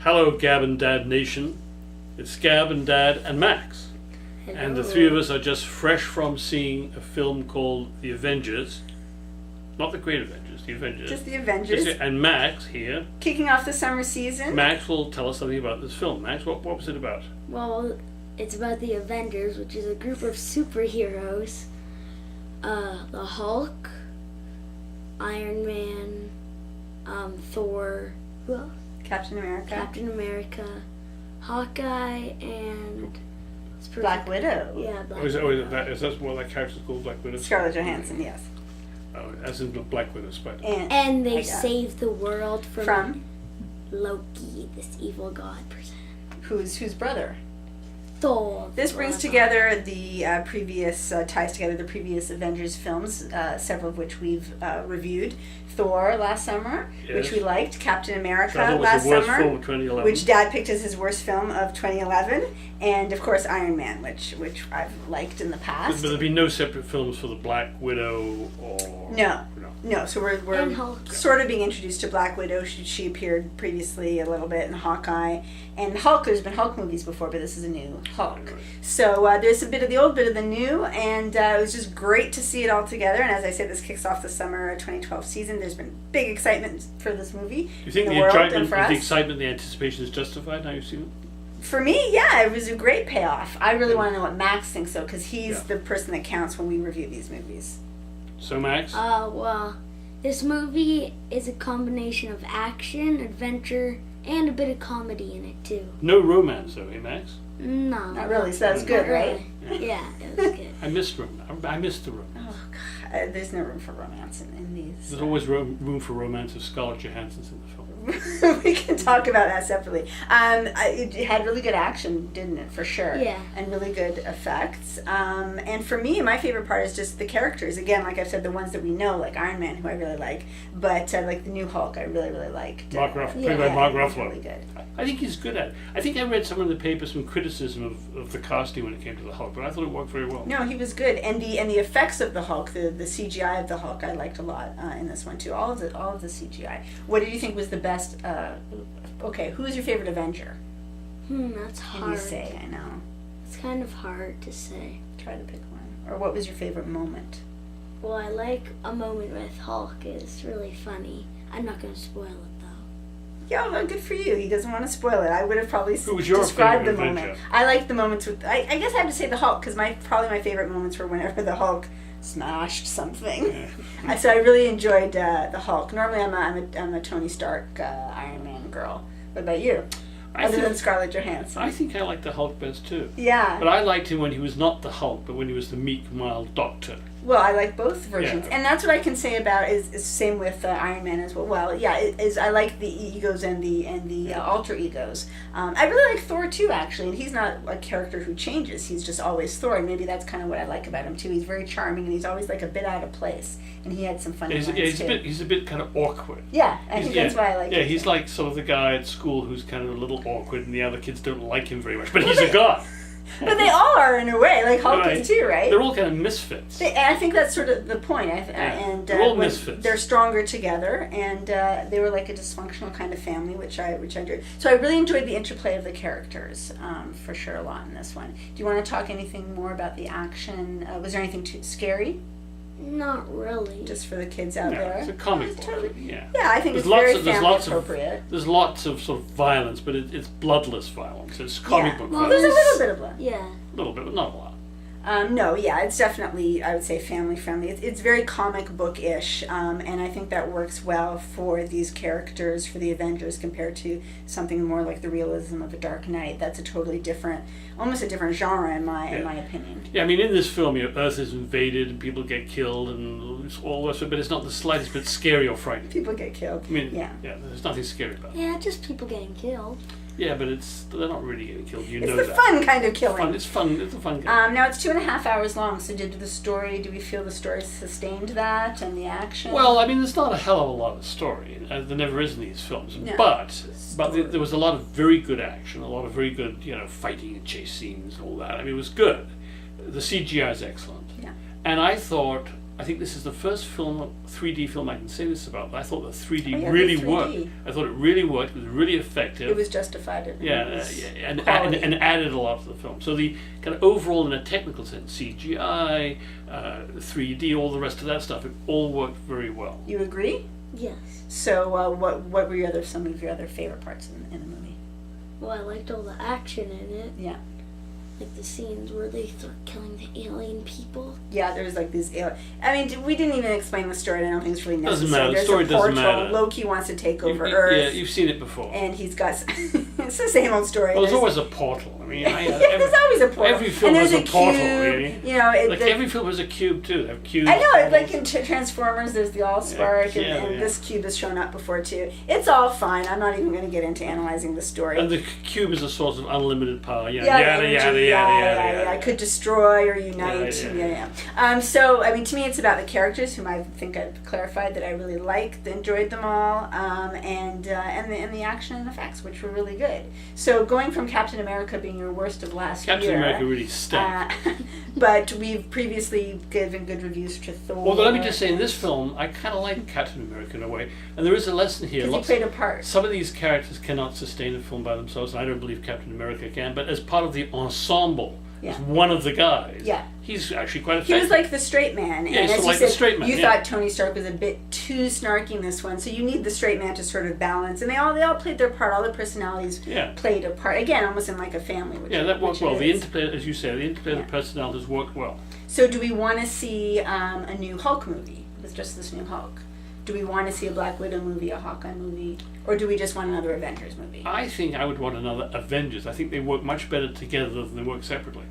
Hello, Gab and Dad Nation. It's Gab and Dad and Max. Hello. And the three of us are just fresh from seeing a film called The Avengers. Not the Great Avengers, The Avengers. Just The Avengers. And Max here. Kicking off the summer season. Max will tell us something about this film. Max, what was it about? Well, it's about the Avengers, which is a group of superheroes. The Hulk, Iron Man, Thor, who else? Captain America. Hawkeye, and Black Widow. Yeah, Black Is Widow. that what that character's called, Black Widow? Scarlett Johansson, yes. Oh, as in the Black Widow Spider. And they save the world from Loki, this evil god person. Whose brother? Thor. This brings together the ties together the previous Avengers films, several of which we've reviewed. Thor last summer, Yes. which we liked. Captain America That was last the worst summer, film of 2011. which Dad picked as his worst film of 2011, and of course Iron Man, which I've liked in the past. But there'll be no separate films for the Black Widow or... No, so we're sort of being introduced to Black Widow. She appeared previously a little bit in Hawkeye. And Hulk, there's been Hulk movies before, but this is a new Hulk. Right. So there's a bit of the old, bit of the new, and it was just great to see it all together. And as I said, this kicks off the summer 2012 season. There's been big excitement for this movie. Do you think in the world and for us. excitement, the anticipation is justified now you've seen it? For me, yeah, it was a great payoff. I really want to know what Max thinks, though, because he's the person that counts when we review these movies. So, Max? Well, this movie is a combination of action, adventure, and a bit of comedy in it, too. No romance, though, eh, Max? No. Not really, so that was good, right? Really. Yeah, it was good. I missed the romance. Oh, God. There's no room for romance in these. There's always room for romance if Scarlett Johansson's in the film. We can talk about that separately. It had really good action, didn't it? For sure. Yeah. And really good effects. And for me, my favorite part is just the characters. Again, like I've said, the ones that we know, like Iron Man, who I really like, but like the new Hulk, I really, really liked. Played by Mark Ruffalo. Really good. I think he's good at it. I think I read somewhere in the paper some criticism of the casting when it came to the Hulk, but I thought it worked very well. No, he was good, and the effects of the Hulk, the CGI of the Hulk, I liked a lot in this one too. All of the CGI. What did you think was the best? Okay, who is your favorite Avenger? That's Can hard. you say? I know. It's kind of hard to say. Try to pick one. Or what was your favorite moment? Well, I like a moment with Hulk. It's really funny. I'm not going to spoil it, though. Yeah, well, good for you. He doesn't want to spoil it. I would have probably Who was your described the favorite moment. Avenger? I like the moments with. I guess I have to say the Hulk because probably my favorite moments were whenever the Hulk smashed something. So I really enjoyed the Hulk. Normally, I'm a Tony Stark Iron Man girl. What about you? Other than Scarlett Johansson. I think I like the Hulk best too. Yeah. But I liked him when he was not the Hulk, but when he was the meek, mild doctor. Well, I like both versions, Yeah. and that's what I can say about is same with Iron Man as well. Well, yeah, I like the egos and the alter egos. I really like Thor too, actually, and he's not a character who changes. He's just always Thor, and maybe that's kind of what I like about him too. He's very charming, and he's always like a bit out of place, and he had some funny lines too. He's a bit kind of awkward. Yeah, I think that's why I like him. Yeah, he's like sort of the guy at school who's kind of a little awkward, and the other kids don't like him very much. But he's a god. But they all are in a way, like Hulk Right. is too, right? They're all kind of misfits. And I think that's sort of the point. And They're all when misfits. They're stronger together, and they were like a dysfunctional kind of family, which I enjoyed. So I really enjoyed the interplay of the characters, for sure, a lot in this one. Do you want to talk anything more about the action? Was there anything too scary? Not really. Just for the kids out there? It's a comic book. Totally. Yeah. Yeah, I think There's it's very there's family lots appropriate. There's lots of sort of violence, but it's bloodless violence. It's comic book Well, violence. There's a little bit of blood. Yeah. A little bit, but not a lot. No, yeah, it's definitely, I would say, family friendly. It's very comic book-ish, and I think that works well for these characters, for the Avengers, compared to something more like the realism of a Dark Knight. That's a totally different, almost a different genre in my opinion. Yeah, I mean, in this film, Earth is invaded and people get killed and all this, but it's not the slightest bit scary or frightening. People get killed. I mean, yeah, there's nothing scary about it. Yeah, just people getting killed. Yeah, but they're not really getting killed. You it's know the that. fun kind of killing. It's fun. It's a fun game. Now it's 2.5 hours long. So do we feel the story sustained that and the action? Well, I mean, there's not a hell of a lot of story. There never is in these films. No. But there was a lot of very good action, a lot of very good, fighting and chase scenes and all that. I mean, it was good. The CGI is excellent. Yeah. And I thought I think this is the first 3D film I can say this about. But I thought the 3D Oh, yeah, really the 3D. worked. I thought it really worked. It was really effective. It was justified. And quality. added a lot to the film. So the kind of overall, in a technical sense, CGI, 3D, all the rest of that stuff, it all worked very well. You agree? Yes. So what were some of your other favorite parts in the movie? Well, I liked all the action in it. Yeah. Like the scenes where they start killing the alien people. Yeah, there's like these. I mean, we didn't even explain the story. And I don't think it's really necessary. Doesn't matter. The There's story a portal. doesn't matter. Loki wants to take over Earth. Yeah, you've seen it before. And he's got. It's the same old story. Well, there's always a portal. I mean, yeah, there's always a portal. Every film and has there's a portal, cube, really. You know, Every film has a cube too. They have cubes. I know, portals. like in Transformers, there's the Allspark, Yeah, and yeah. this cube has shown up before too. It's all fine. I'm not even going to get into analyzing the story. And the cube is a source of unlimited power. Yeah, Yada energy, yada yada. I could destroy or unite. Yeah. So, I mean, to me, it's about the characters, whom I think I've clarified that I really liked, enjoyed them all, and the action and effects, which were really good. So, going from Captain America being your worst of last Captain year, America really stank. but we've previously given good reviews to Thor. Although let me just say, in this film, I kind of like Captain America in a way, and there is a lesson here. Because he played a part. Some of these characters cannot sustain a film by themselves, and I don't believe Captain America can. But as part of the ensemble, Yeah. as one of the guys, Yeah. he's actually quite He effective. was like the straight man. Yeah, And he's as sort of you like the said, straight man, you yeah. thought Tony Stark was a bit too snarky in this one, so you need the straight man to sort of balance. And they all played their part. All the personalities Yeah. played a part. Again, almost in like a family. Which Yeah, that worked which it well. The is. interplay, as you say, the interplay of Yeah. the personalities worked well. So do we want to see a new Hulk movie with just this new Hulk? Do we want to see a Black Widow movie, a Hawkeye movie, or do we just want another Avengers movie? I think I would want another Avengers. I think they work much better together than they work separately.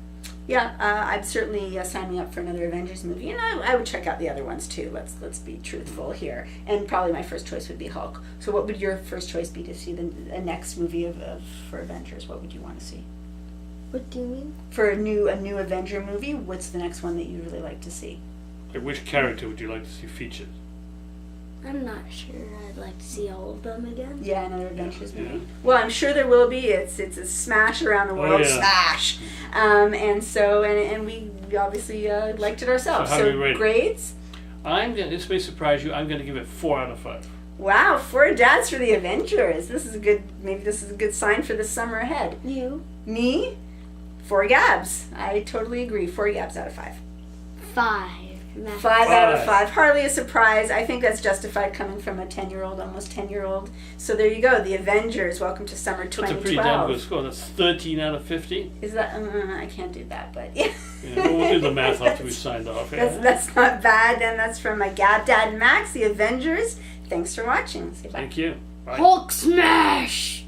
Yeah, I'm certainly signing up for another Avengers movie, and I would check out the other ones too. Let's be truthful here, and probably my first choice would be Hulk. So, what would your first choice be to see the next movie for Avengers? What would you want to see What do you mean? for a new Avenger movie? What's the next one that you'd really like to see? Like, which character would you like to see featured? I'm not sure. I'd like to see all of them again. Yeah, another Avengers movie. Yeah. Well, I'm sure there will be. It's a smash around the world, yeah. smash. And so and we obviously liked it ourselves. So how do we rate it? Grades. This may surprise you. I'm going to give it 4 out of 5. Wow, 4 dads for the Avengers. This is a good sign for the summer ahead. You? Me, 4 Gabs. I totally agree. 4 Gabs out of 5. 5. 5 out of 5. Hardly a surprise. I think that's justified coming from a 10-year-old, almost 10-year-old. So there you go. The Avengers. Welcome to summer 2012. That's a pretty damn good score. That's 13 out of 50. Is that? I can't do that, but yeah. Yeah, we'll do the math after we've signed off. Yeah. That's not bad. And that's from my Gab Dad Max, the Avengers. Thanks for watching. Say bye. Thank you. Bye. Hulk smash!